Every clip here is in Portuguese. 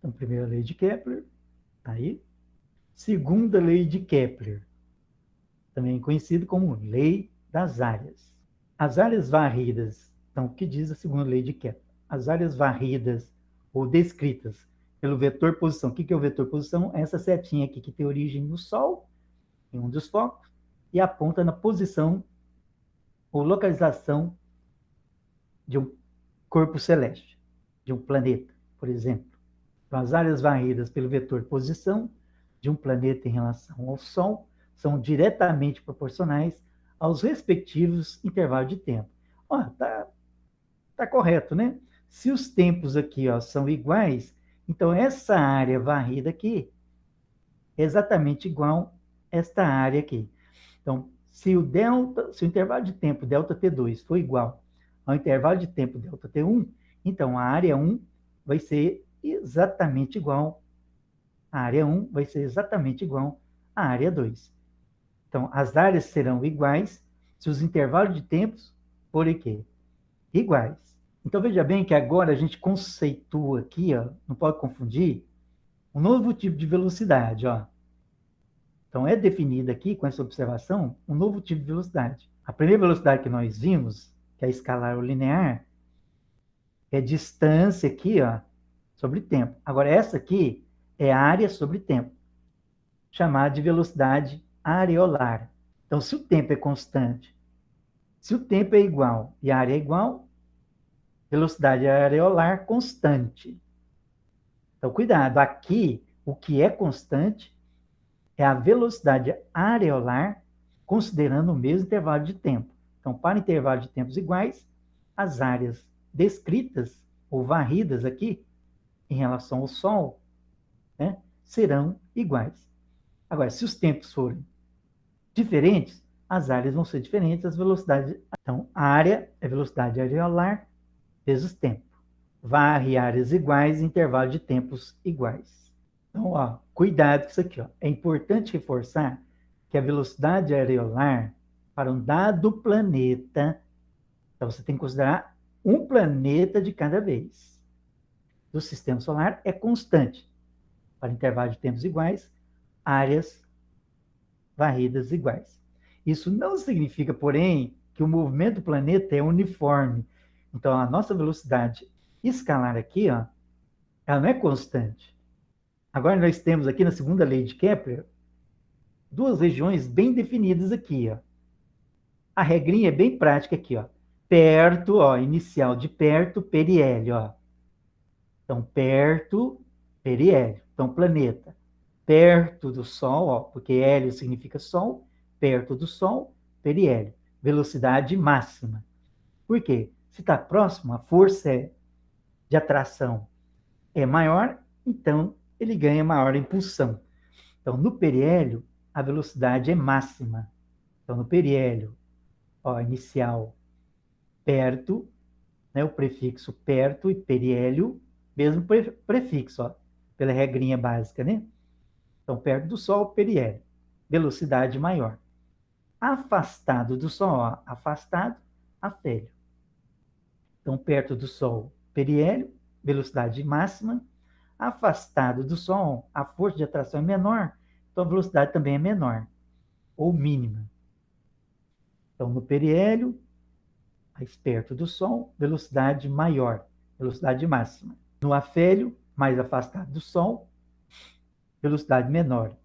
Então, primeira lei de Kepler, tá aí. Segunda lei de Kepler, também conhecido como lei das áreas. As áreas varridas, então, o que diz a segunda lei de Kepler? As áreas varridas ou descritas pelo vetor posição. O que é o vetor posição? É essa setinha aqui que tem origem no Sol, em um dos focos, e aponta na posição ou localização de um corpo celeste, de um planeta, por exemplo. Então, as áreas varridas pelo vetor posição de um planeta em relação ao Sol são diretamente proporcionais aos respectivos intervalos de tempo. Ó, tá correto, né? Se os tempos aqui, ó, são iguais, então essa área varrida aqui é exatamente igual a esta área aqui. Então, se o intervalo de tempo ΔT2 for igual ao intervalo de tempo ΔT1, então a área 1 vai ser exatamente igual à área 1, vai ser exatamente igual à área 2. Então, as áreas serão iguais se os intervalos de tempos forem quê? Iguais. Então, veja bem que agora a gente conceitua aqui, ó, não pode confundir, um novo tipo de velocidade, ó. Então, é definida aqui, com essa observação, um novo tipo de velocidade. A primeira velocidade que nós vimos, que é escalar ou linear, é distância aqui, ó, sobre tempo. Agora, essa aqui é área sobre tempo, chamada de velocidade areolar. Então, se o tempo é constante, se o tempo é igual e a área é igual, velocidade areolar constante. Então, cuidado, aqui, o que é constante é a velocidade areolar, considerando o mesmo intervalo de tempo. Então, para intervalos de tempos iguais, as áreas descritas ou varridas aqui, em relação ao Sol, né, serão iguais. Agora, se os tempos forem diferentes, as áreas vão ser diferentes, as velocidades. Então, a área é velocidade areolar vezes tempo. Varre áreas iguais, intervalo de tempos iguais. Então, ó, cuidado com isso aqui. Ó. É importante reforçar que a velocidade areolar para um dado planeta, então você tem que considerar um planeta de cada vez. Do sistema solar é constante. Para intervalo de tempos iguais, áreas varridas iguais. Isso não significa, porém, que o movimento do planeta é uniforme. Então, a nossa velocidade escalar aqui, ó, ela não é constante. Agora, nós temos aqui na segunda lei de Kepler duas regiões bem definidas aqui, ó. A regrinha é bem prática aqui, ó. Perto, ó, inicial de perto, periélio, ó. Então, perto, periélio. Então, planeta. Perto do Sol, ó, porque hélio significa Sol, perto do Sol, periélio. Velocidade máxima. Por quê? Se está próximo, a força de atração é maior, então ele ganha maior impulsão. Então, no periélio, a velocidade é máxima. Então, no periélio, ó, inicial, perto, né, o prefixo perto e periélio, mesmo prefixo, ó, pela regrinha básica, né? Então, perto do Sol, periélio, velocidade maior. Afastado do Sol, ó, afastado, afélio. Então, perto do Sol, periélio, velocidade máxima. Afastado do Sol, a força de atração é menor, então a velocidade também é menor, ou mínima. Então, no periélio, mais perto do Sol, velocidade maior, velocidade máxima. No afélio, mais afastado do Sol, velocidade menor.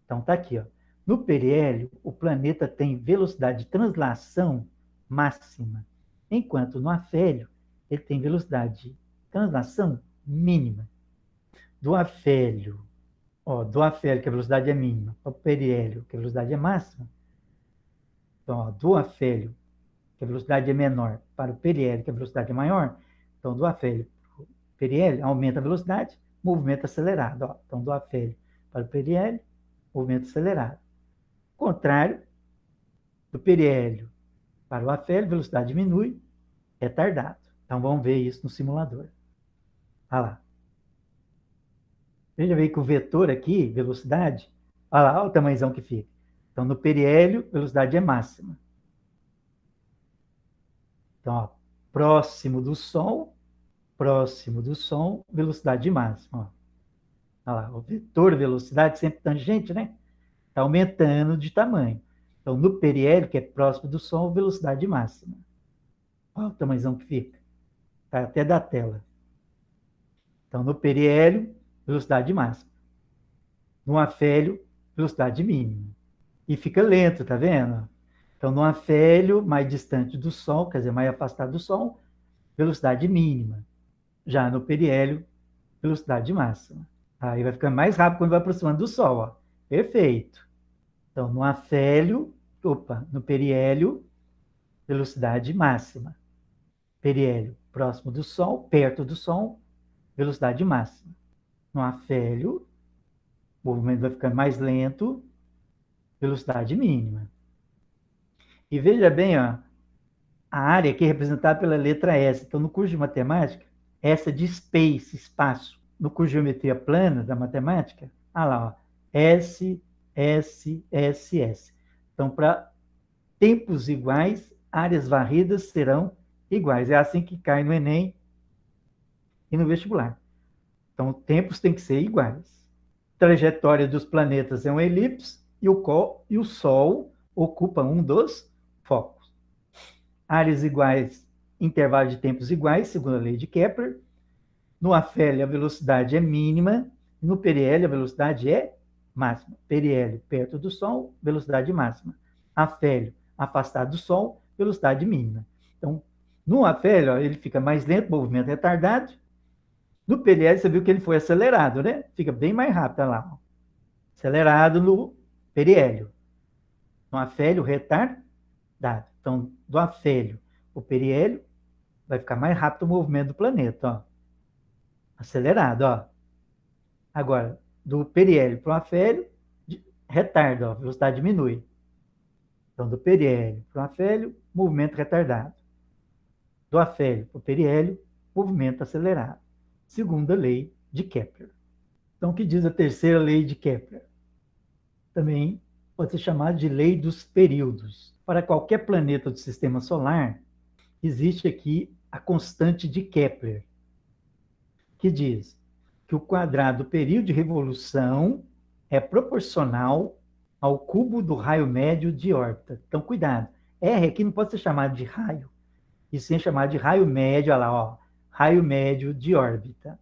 Então, está aqui. Ó. No periélio, o planeta tem velocidade de translação máxima, enquanto no afélio, ele tem velocidade de translação mínima. Do afélio, que a velocidade é mínima, para o periélio, que a velocidade é máxima. Então, ó, do afélio, que a velocidade é menor, para o periélio, que a velocidade é maior. Então, do afélio para o periélio, aumenta a velocidade, movimento acelerado. Ó. Então, do afélio para o periélio, movimento acelerado. Contrário, do periélio para o afélio, velocidade diminui, retardado. Então, vamos ver isso no simulador. Olha lá. Veja bem que o vetor aqui, velocidade, olha lá, olha o tamanhozão que fica. Então, no periélio, velocidade é máxima. Então, ó, próximo do Sol, próximo do Sol, velocidade máxima. Ó. Olha lá, o vetor velocidade sempre tangente, né? Está aumentando de tamanho. Então, no periélio, que é próximo do Sol, velocidade máxima. Olha o tamanhozão que fica. Tá até da tela. Então, no periélio, velocidade máxima. No afélio, velocidade mínima. E fica lento, tá vendo? Então, no afélio, mais distante do Sol, quer dizer, mais afastado do Sol, velocidade mínima. Já no periélio, velocidade máxima. Aí vai ficando mais rápido quando vai aproximando do Sol, ó. Perfeito. Então, no afélio, no periélio, velocidade máxima. Periélio, próximo do Sol, perto do Sol, velocidade máxima. No afélio, o movimento vai ficando mais lento, velocidade mínima. E veja bem, ó, a área aqui é representada pela letra S. Então, no curso de matemática, essa é de space, espaço. No curso de geometria plana da matemática, olha lá, ó, S, S, S, S. Então, para tempos iguais, áreas varridas serão iguais. É assim que cai no Enem e no vestibular. Então, tempos têm que ser iguais. Trajetória dos planetas é uma elipse e o Sol ocupa um dos focos. Áreas iguais, intervalo de tempos iguais, segundo a lei de Kepler. No afélio, a velocidade é mínima. No periélio, a velocidade é máxima. Periélio, perto do Sol, velocidade máxima. Afélio, afastado do Sol, velocidade mínima. Então, no afélio, ó, ele fica mais lento, movimento retardado. No periélio, você viu que ele foi acelerado, né? Fica bem mais rápido, olha lá. Ó. Acelerado no periélio. No afélio, retardado. Então, do afélio, o periélio, vai ficar mais rápido o movimento do planeta, ó. Acelerado, ó. Agora, do periélio para o afélio, retardo, ó, a velocidade diminui. Então, do periélio para o afélio, movimento retardado. Do afélio para o periélio, movimento acelerado. Segunda lei de Kepler. Então, o que diz a terceira lei de Kepler? Também pode ser chamada de lei dos períodos. Para qualquer planeta do sistema solar, existe aqui a constante de Kepler, que diz que o quadrado do período de revolução é proporcional ao cubo do raio médio de órbita. Então, cuidado. R aqui não pode ser chamado de raio, e sim chamado de raio médio, olha lá, ó, raio médio de órbita.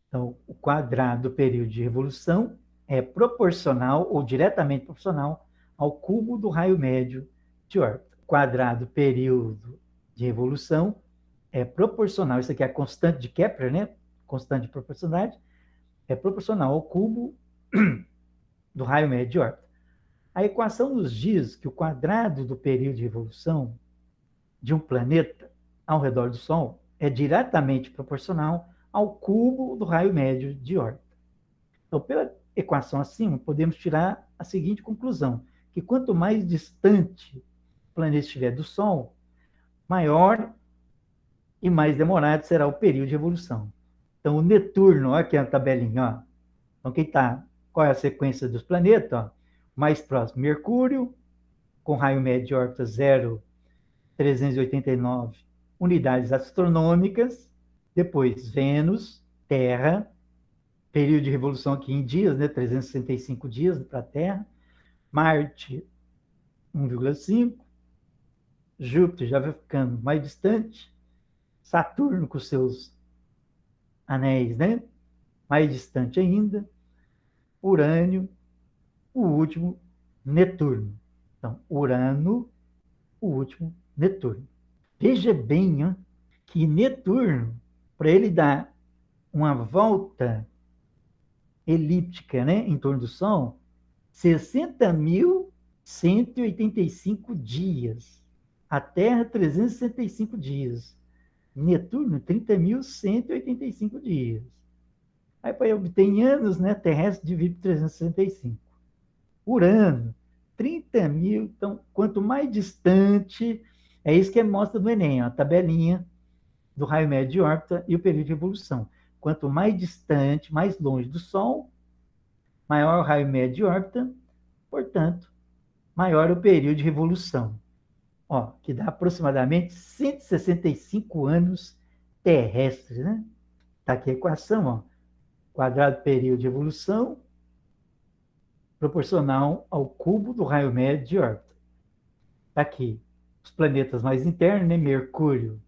Então, o quadrado do período de revolução é proporcional ou diretamente proporcional ao cubo do raio médio de órbita. Quadrado do período de revolução é proporcional, isso aqui é a constante de Kepler, né? Constante de proporcionalidade, é proporcional ao cubo do raio médio de órbita. A equação nos diz que o quadrado do período de revolução de um planeta ao redor do Sol é diretamente proporcional ao cubo do raio médio de órbita. Então, pela equação acima, podemos tirar a seguinte conclusão, que quanto mais distante o planeta estiver do Sol, maior e mais demorado será o período de revolução. Então, o Netuno, olha aqui a tabelinha, ó. Então, qual é a sequência dos planetas? Ó? Mais próximo, Mercúrio, com raio médio de órbita 0,389 unidades astronômicas. Depois, Vênus, Terra, período de revolução aqui em dias, né? 365 dias para a Terra. Marte, 1,5. Júpiter já vai ficando mais distante. Saturno com seus anéis, né? Mais distante ainda. Urânio, o último, Netuno. Então, Urano, o último, Netuno. Veja bem, ó, que Netuno, para ele dar uma volta elíptica, né, em torno do Sol, 60.185 dias. A Terra, 365 dias. Netuno, 30.185 dias. Aí, para obter em anos, né, terrestre divide por 365. Urano, 30 mil. Então, quanto mais distante, é isso que mostra no Enem, a tabelinha do raio médio de órbita e o período de revolução. Quanto mais distante, mais longe do Sol, maior o raio médio de órbita, portanto, maior o período de revolução. Ó, que dá aproximadamente 165 anos terrestres, né? Está aqui a equação, ó. Quadrado período de evolução proporcional ao cubo do raio médio de órbita. Está aqui os planetas mais internos, né? Mercúrio,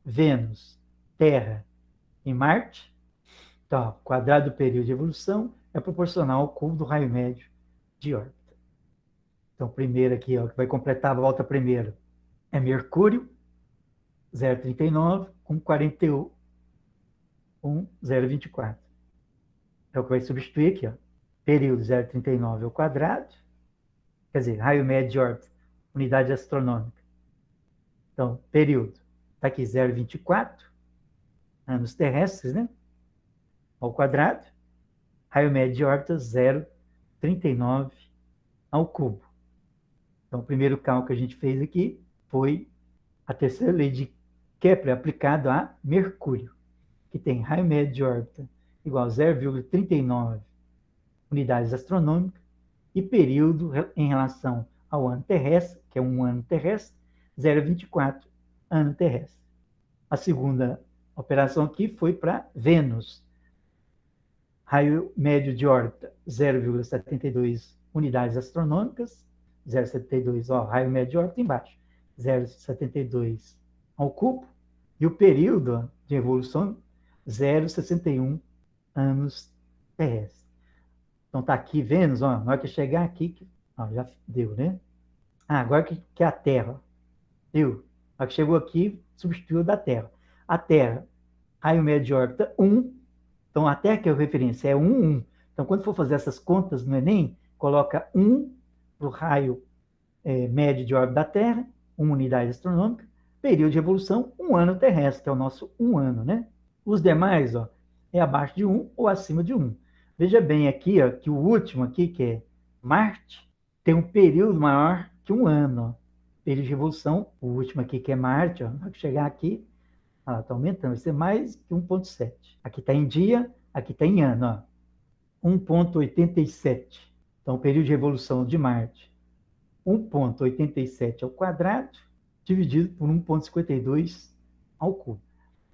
Vênus, Terra e Marte. Então, ó, quadrado período de evolução é proporcional ao cubo do raio médio de órbita. Então, primeiro aqui, ó, que vai completar a volta primeiro, é Mercúrio, 0,39 com 41, 0,24. É o que vai substituir aqui, ó. Período 0,39 ao quadrado, quer dizer, raio médio de órbita, unidade astronômica. Então, período, está aqui 0,24 anos terrestres, né? Ao quadrado, raio médio de órbita 0,39 ao cubo. Então, o primeiro cálculo que a gente fez aqui foi a terceira lei de Kepler aplicado a Mercúrio, que tem raio médio de órbita igual a 0,39 unidades astronômicas e período em relação ao ano terrestre, que é um ano terrestre, 0,24 ano terrestre. A segunda operação aqui foi para Vênus. Raio médio de órbita, 0,72 unidades astronômicas, 0,72, ó, raio médio de órbita embaixo, 0,72 ao cubo, e o período de evolução, 0,61 anos terrestres. Então tá aqui Vênus, ó, na hora que chegar aqui, ó, já deu, né? Agora que é a Terra, deu. Na hora que chegou aqui, substituiu da Terra. A Terra, raio médio de órbita 1, então a Terra que é a referência é 1, 1. Então quando for fazer essas contas no Enem, coloca 1 para o raio médio de órbita da Terra, 1 unidade astronômica, período de evolução, 1 ano terrestre, que é o nosso 1 ano, né? Os demais, ó, é abaixo de 1 ou acima de 1. Veja bem aqui, ó, que o último aqui, que é Marte, tem um período maior que 1 ano. Ó. Período de evolução, o último aqui, que é Marte, ó, vai chegar aqui, está aumentando, vai ser mais que 1,7. Aqui está em dia, aqui está em ano, ó, 1,87. Então, o período de evolução de Marte, 1,87 ao quadrado, dividido por 1,52 ao cubo.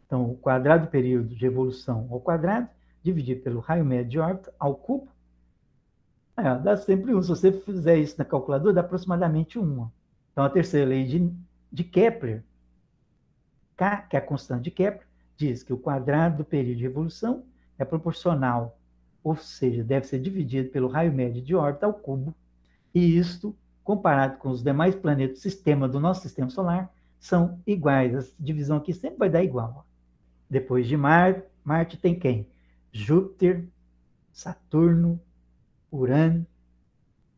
Então, o quadrado do período de evolução ao quadrado, dividido pelo raio médio de órbita ao cubo, dá sempre 1. Se você fizer isso na calculadora, dá aproximadamente 1. Então, a terceira lei de Kepler, K, que é a constante de Kepler, diz que o quadrado do período de evolução é proporcional, ou seja, deve ser dividido pelo raio médio de órbita ao cubo, e isto, comparado com os demais planetas do sistema do nosso sistema solar, são iguais. A divisão aqui sempre vai dar igual. Depois de Marte tem quem? Júpiter, Saturno, Urano,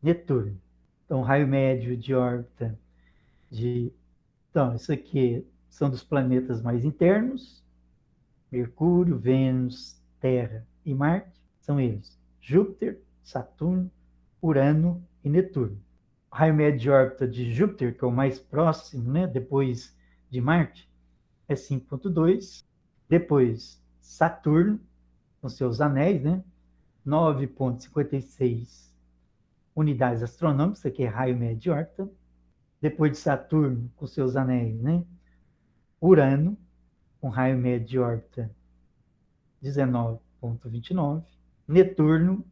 Netuno. Então, raio médio de órbita de... Então, isso aqui são dos planetas mais internos. Mercúrio, Vênus, Terra e Marte. São eles. Júpiter, Saturno, Urano e Netuno. O raio médio de órbita de Júpiter, que é o mais próximo, né, depois de Marte, é 5,2. Depois, Saturno, com seus anéis, né, 9,56 unidades astronômicas, aqui é raio médio de órbita. Depois de Saturno, com seus anéis, né, Urano, com raio médio de órbita 19,29. Netuno,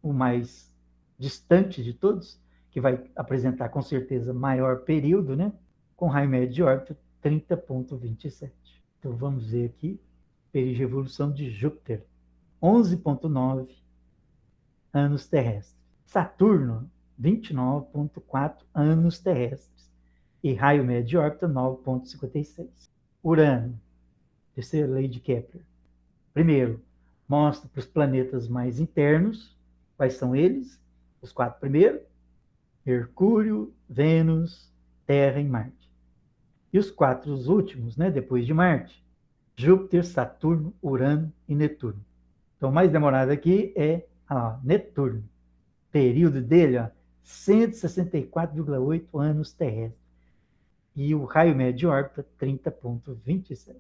o mais distante de todos, que vai apresentar com certeza maior período, né, com raio médio de órbita 30,27. Então vamos ver aqui, período de evolução de Júpiter, 11,9 anos terrestres. Saturno, 29,4 anos terrestres. E raio médio de órbita, 9,56. Urano, terceira lei de Kepler. Primeiro, mostra para os planetas mais internos, quais são eles? Os 4 primeiros, Mercúrio, Vênus, Terra e Marte. E os 4 últimos, né, depois de Marte, Júpiter, Saturno, Urano e Netuno. Então, o mais demorado aqui é Netuno. Período dele, 164,8 anos terrestres. E o raio médio de órbita, 30,27.